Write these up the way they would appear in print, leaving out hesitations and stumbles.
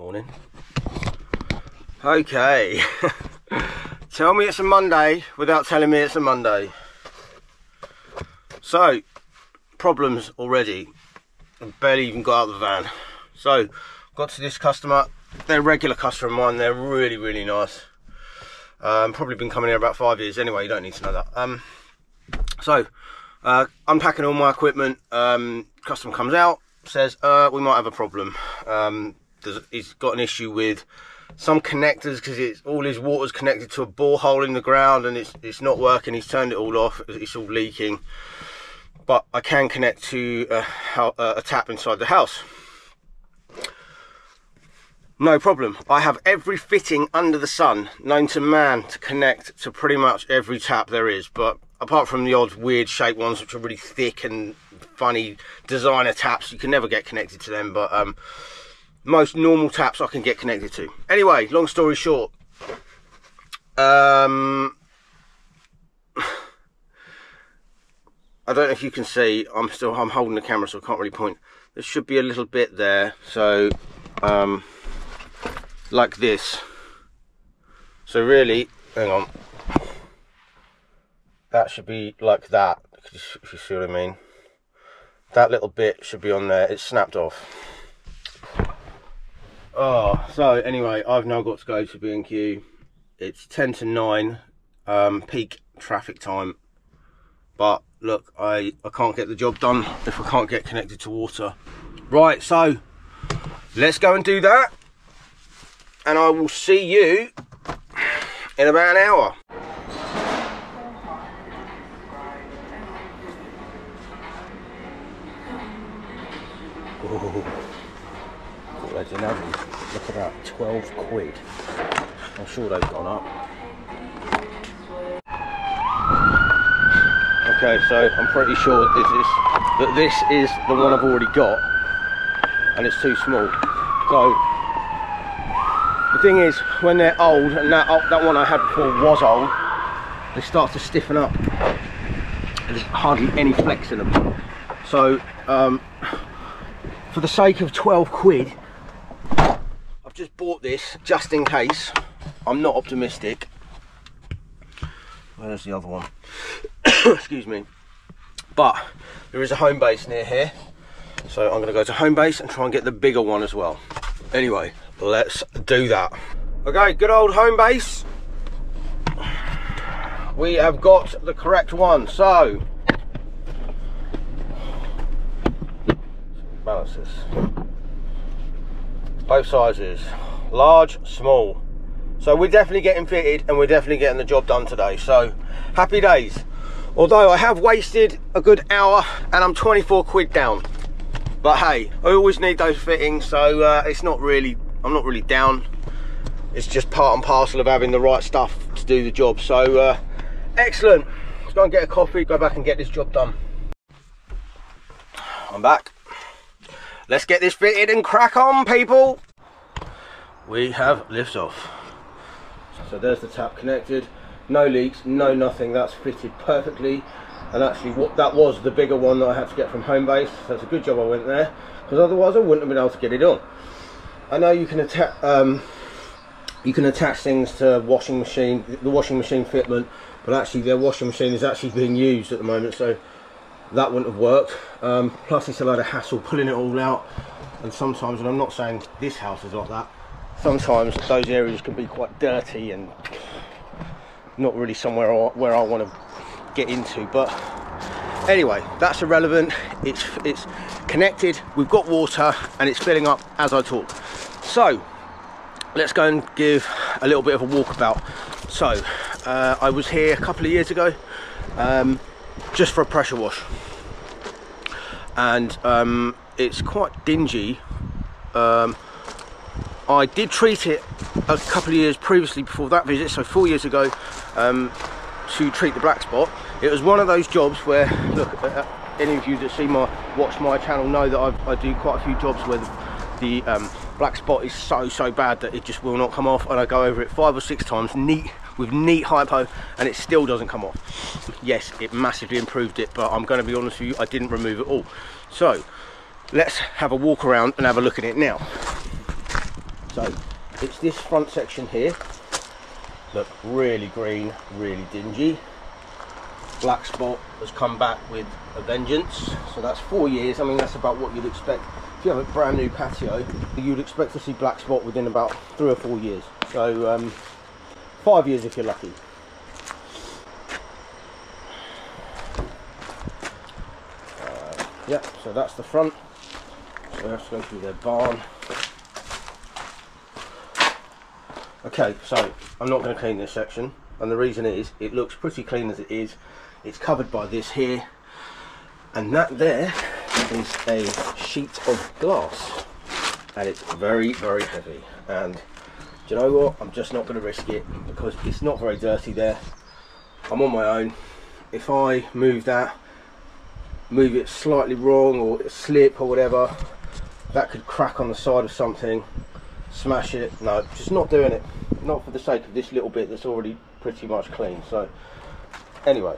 morning. Okay. Tell me it's a Monday without telling me it's a Monday. So, problems already. I barely even got out of the van. So, got to this customer. They're a regular customer of mine. They're really, really nice. Probably been coming here about 5 years. Anyway, you don't need to know that. Unpacking all my equipment. Customer comes out, says, we might have a problem. He's got an issue with some connectors because all his water's connected to a borehole in the ground and it's not working. He's turned it all off. It's all leaking. But I can connect to a tap inside the house. No problem. I have every fitting under the sun known to man to connect to pretty much every tap there is. But apart from the odd weird shaped ones which are really thick and funny designer taps, you can never get connected to them. But most normal taps I can get connected to. Anyway, long story short, I don't know if you can see, I'm holding the camera so I can't really point. There should be a little bit there, so like this. So really, hang on, that should be like that, if you see what I mean. That little bit should be on there. It's snapped off. Oh, so anyway, I've now got to go to B&Q. It's 10 to 9, peak traffic time. But look, I can't get the job done if I can't get connected to water. Right, so let's go and do that. And I will see you in about an hour. Ooh. Look at that, 12 quid. I'm sure they've gone up. Okay, so I'm pretty sure that this is the one I've already got, and it's too small. So the thing is, when they're old, and that one I had before was old, they start to stiffen up. There's hardly any flex in them. So for the sake of 12 quid, I've just bought this just in case. I'm not optimistic. Where's the other one? Excuse me. But there is a home base near here, so I'm going to go to home base and try and get the bigger one as well. Anyway, let's do that. Okay, good old home base. We have got the correct one, so balance this. Both sizes, large, small. So we're definitely getting fitted and we're definitely getting the job done today. So happy days. Although I have wasted a good hour and I'm 24 quid down. But hey, I always need those fittings, so it's not really, I'm not really down. It's just part and parcel of having the right stuff to do the job. So excellent. Let's go and get a coffee, go back and get this job done. I'm back. Let's get this fitted and crack on, people. We have liftoff. So there's the tap connected. No leaks, no nothing. That's fitted perfectly. And actually, that was the bigger one that I had to get from home base. So it's a good job I went there, because otherwise I wouldn't have been able to get it on. I know you can attach things to washing machine, the washing machine fitment, but actually their washing machine is actually being used at the moment, so that wouldn't have worked. Plus it's a load of hassle pulling it all out, and sometimes, and I'm not saying this house is like that, sometimes those areas can be quite dirty and not really somewhere where I want to get into. But anyway, that's irrelevant. It's connected, we've got water, and it's filling up as I talk. So let's go and give a little bit of a walkabout. So I was here a couple of years ago just for a pressure wash, and it's quite dingy. I did treat it a couple of years previously before that visit, so 4 years ago, to treat the black spot. It was one of those jobs where, look, any of you that watch my channel know that I do quite a few jobs where the black spot is so bad that it just will not come off, and I go over it 5 or 6 times with neat hypo and it still doesn't come off. Yes, it massively improved it, but I'm going to be honest with you, I didn't remove it all. So let's have a walk around and have a look at it now. So it's this front section here. Look, really green, really dingy. Black spot has come back with a vengeance. So that's 4 years. I mean, that's about what you'd expect. If you have a brand new patio, you'd expect to see black spot within about 3 or 4 years. So 5 years if you're lucky. Yeah, so that's the front. So let's go through their barn. Okay, so I'm not going to clean this section, and the reason is it looks pretty clean as it is. It's covered by this here, and that there is a sheet of glass, and it's very, very heavy. And do you know what? I'm just not going to risk it because it's not very dirty there. I'm on my own. If I move it slightly wrong or slip or whatever, that could crack on the side of something, smash it. No, just not doing it. Not for the sake of this little bit that's already pretty much clean. So anyway,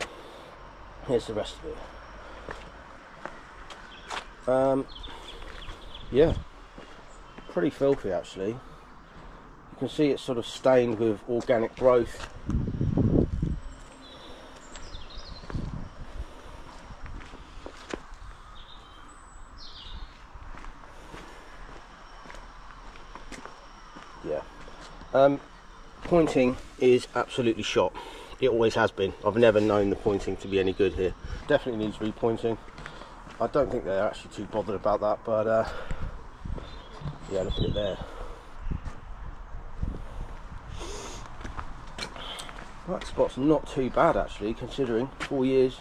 here's the rest of it. Yeah, pretty filthy actually. You can see it's sort of stained with organic growth. Yeah. Pointing is absolutely shot. It always has been. I've never known the pointing to be any good here. Definitely needs repointing. I don't think they're actually too bothered about that, but yeah, look at it there. Black spot's not too bad actually, considering 4 years.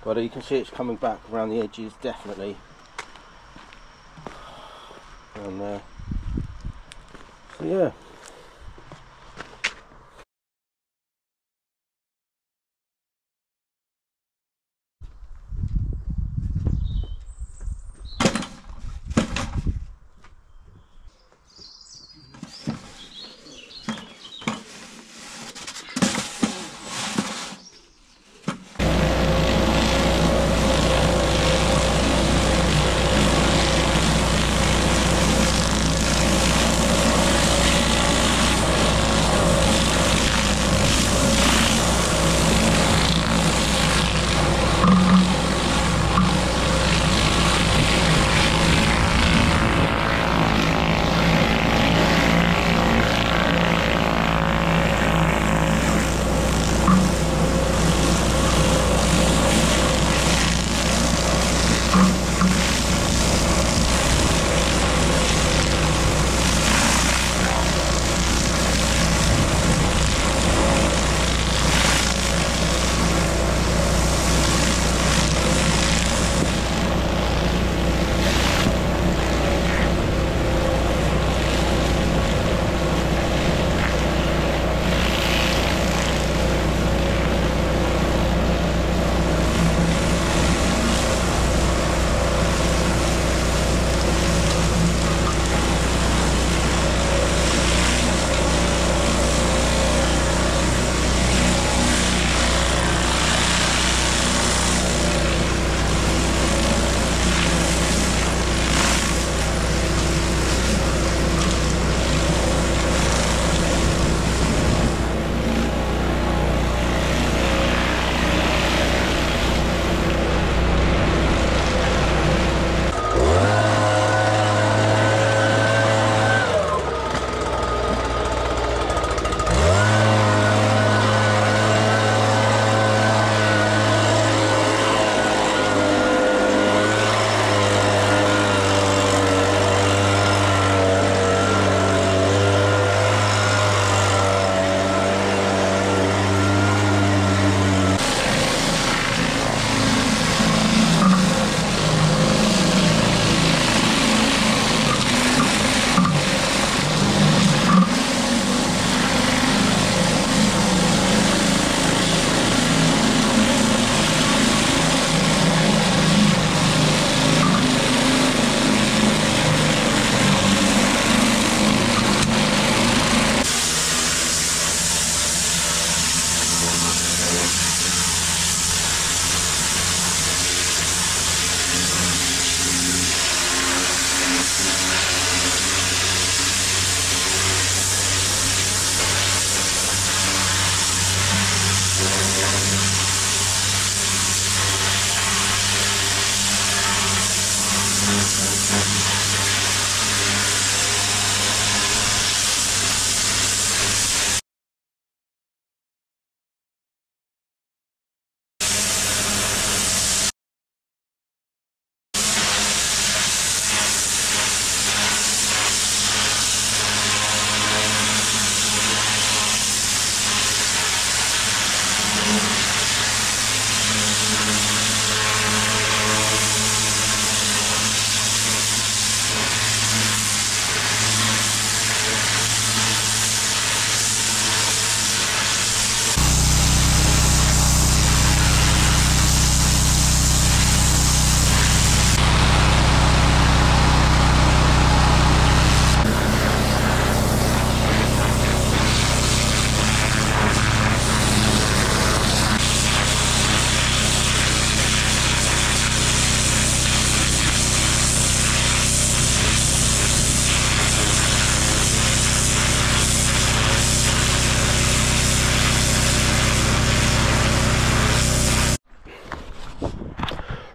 But you can see it's coming back around the edges, definitely. And there. So yeah.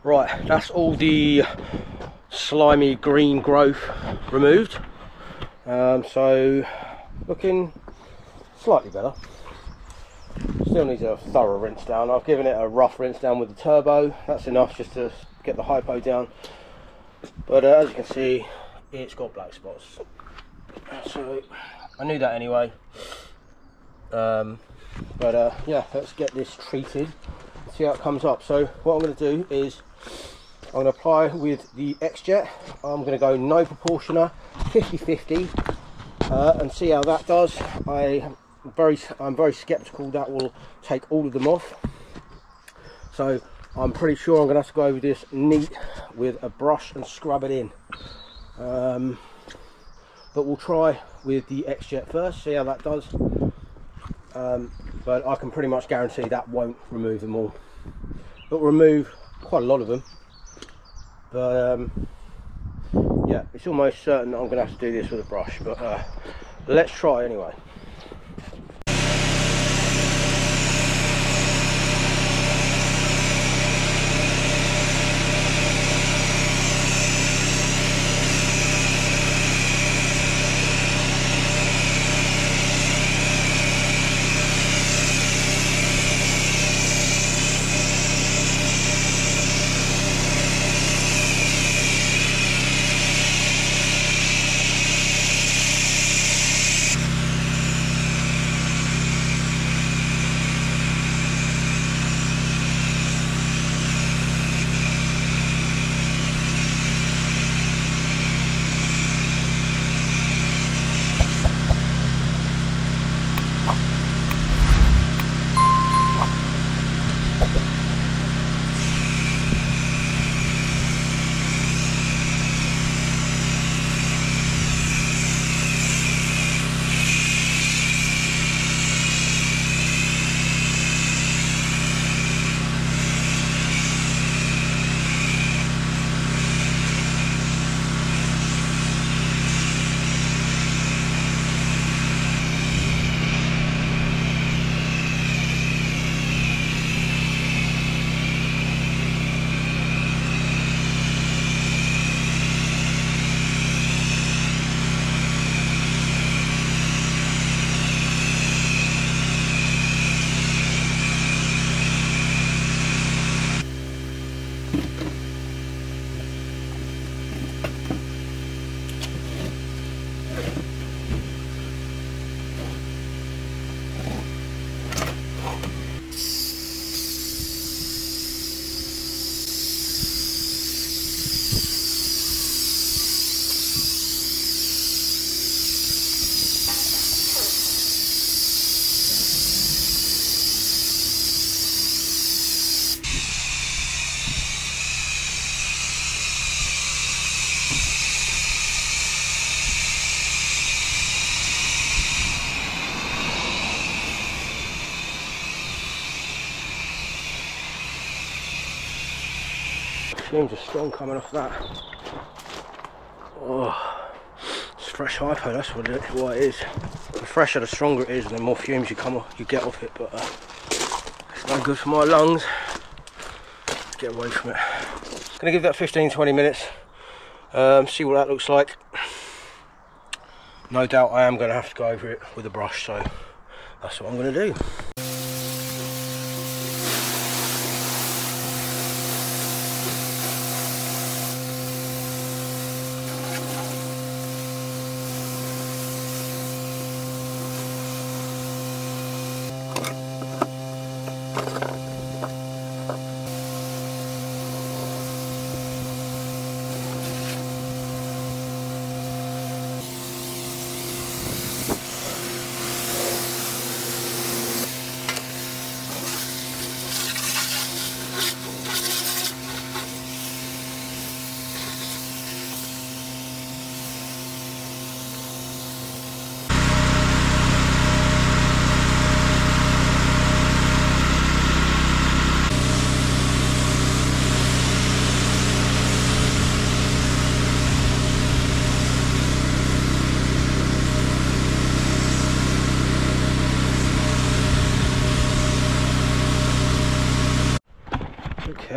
Right, that's all the slimy green growth removed. So looking slightly better. Still needs a thorough rinse down. I've given it a rough rinse down with the turbo. That's enough just to get the hypo down. But as you can see, it's got black spots. So I knew that anyway. Yeah, let's get this treated and see how it comes up. So what I'm going to do is I'm going to apply with the X-Jet. I'm going to go no proportioner, 50-50, and see how that does. I'm very skeptical that will take all of them off. So I'm pretty sure I'm going to have to go over this neat with a brush and scrub it in. But we'll try with the X-Jet first, see how that does. But I can pretty much guarantee that won't remove them all. It'll remove quite a lot of them. But yeah, it's almost certain that I'm going to have to do this with a brush. But let's try anyway. Fumes are strong coming off that. Oh, it's fresh hypo, that's what it is. The fresher, the stronger it is, and the more fumes you get off it. But it's no good for my lungs. Let's get away from it. Gonna give that 15-20 minutes. See what that looks like. No doubt I am gonna have to go over it with a brush, so that's what I'm gonna do.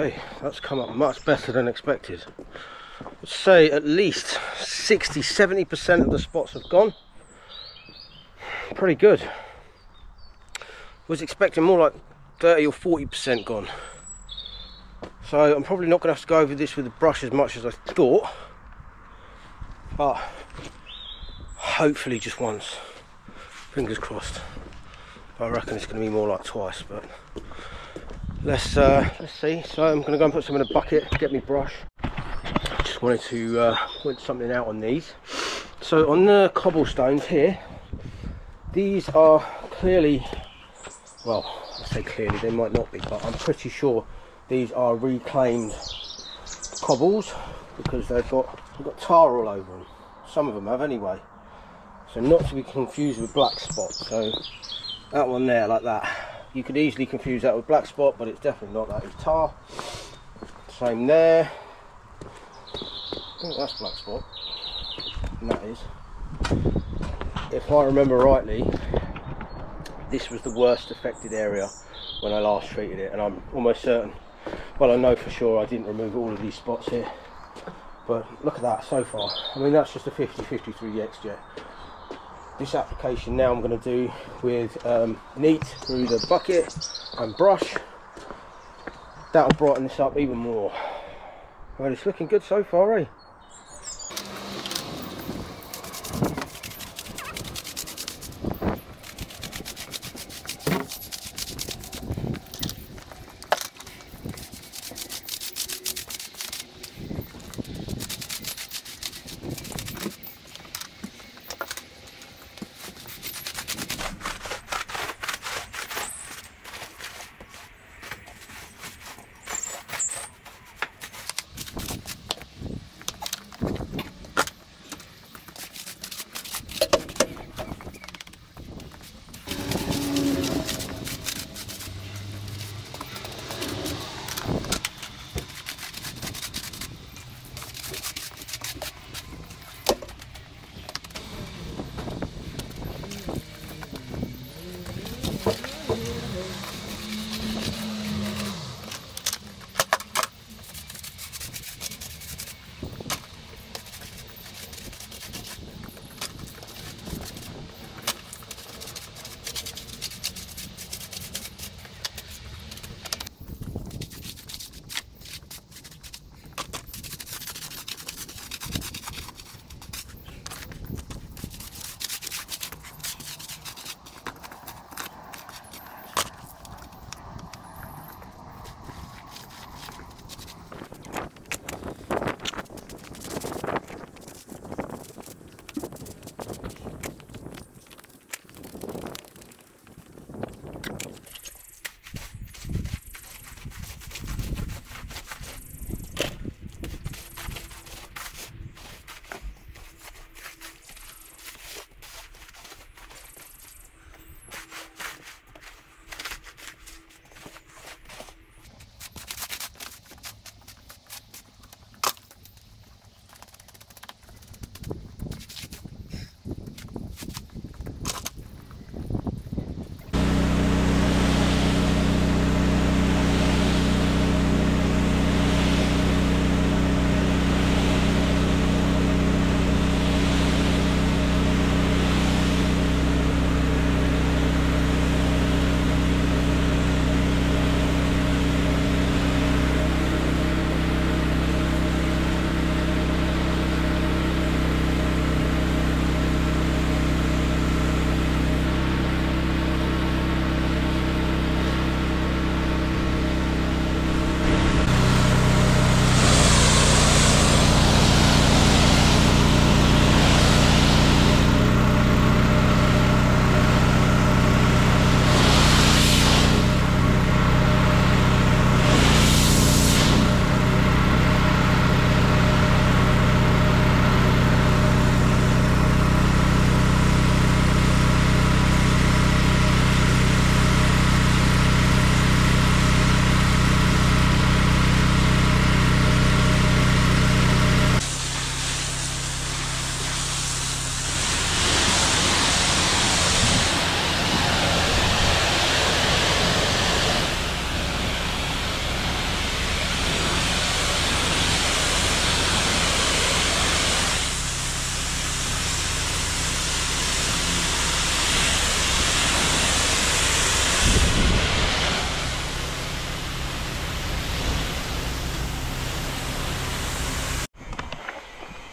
Okay, that's come up much better than expected. I'd say at least 60–70% of the spots have gone. Pretty good. Was expecting more like 30 or 40% gone. So I'm probably not going to have to go over this with a brush as much as I thought, but hopefully just once. Fingers crossed. I reckon it's going to be more like twice, but let's see. So I'm going to go and put some in a bucket, get me brush. Just wanted to point something out on these. So on the cobblestones here, these are clearly, well, I say clearly, they might not be, but I'm pretty sure these are reclaimed cobbles because they've got tar all over them. Some of them have anyway. So not to be confused with black spot. So that one there, like that, you could easily confuse that with black spot, but it's definitely not. That is tar. Same there. I think that's black spot. And that is. If I remember rightly, this was the worst affected area when I last treated it, and I'm almost certain, well, I know for sure I didn't remove all of these spots here, but look at that so far. I mean, that's just a 50-53 X-Jet. This application now I'm going to do with neat through the bucket and brush. That'll brighten this up even more. Well, it's looking good so far, eh?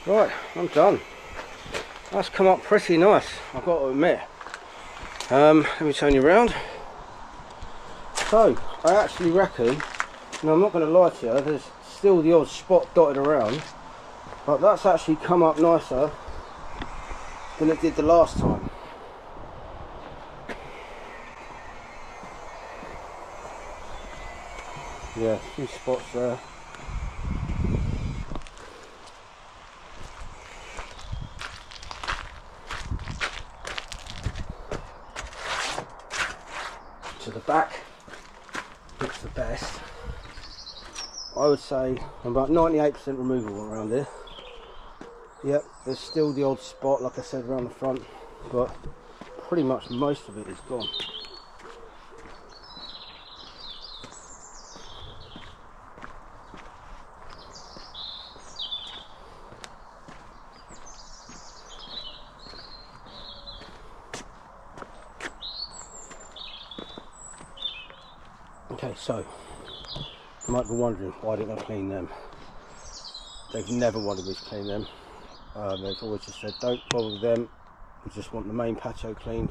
Right, I'm done. That's come up pretty nice, I've got to admit. Let me turn you around. So, I actually reckon, now I'm not going to lie to you, there's still the odd spot dotted around, but that's actually come up nicer than it did the last time. Yeah, a few spots there. To the back, looks the best. I would say I'm about 98% removable around here. Yep, there's still the odd spot, like I said, around the front, but pretty much most of it is gone. Okay, so you might be wondering why didn't I clean them. They've never wanted me to clean them. They've always just said don't bother with them, we just want the main patio cleaned,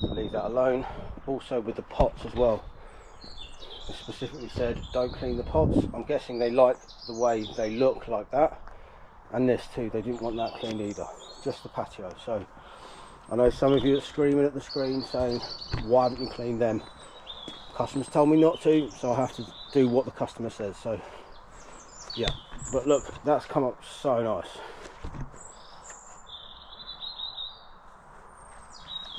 leave that alone. Also with the pots as well, they specifically said don't clean the pots. I'm guessing they like the way they look like that, and this too, they didn't want that cleaned either, just the patio. So I know some of you are screaming at the screen saying why haven't you cleaned them. Customers told me not to, so I have to do what the customer says. So yeah, but look, that's come up so nice,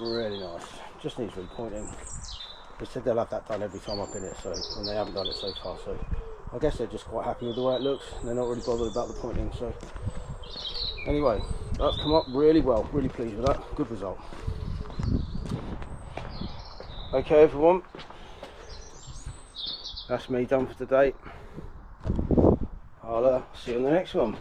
really nice. Just needs repointing. They said they'll have that done every time I've been here, so, and they haven't done it so far, so I guess they're just quite happy with the way it looks and they're not really bothered about the pointing. So anyway, that's come up really well, really pleased with that, good result. Okay everyone, that's me done for today. I'll see you on the next one.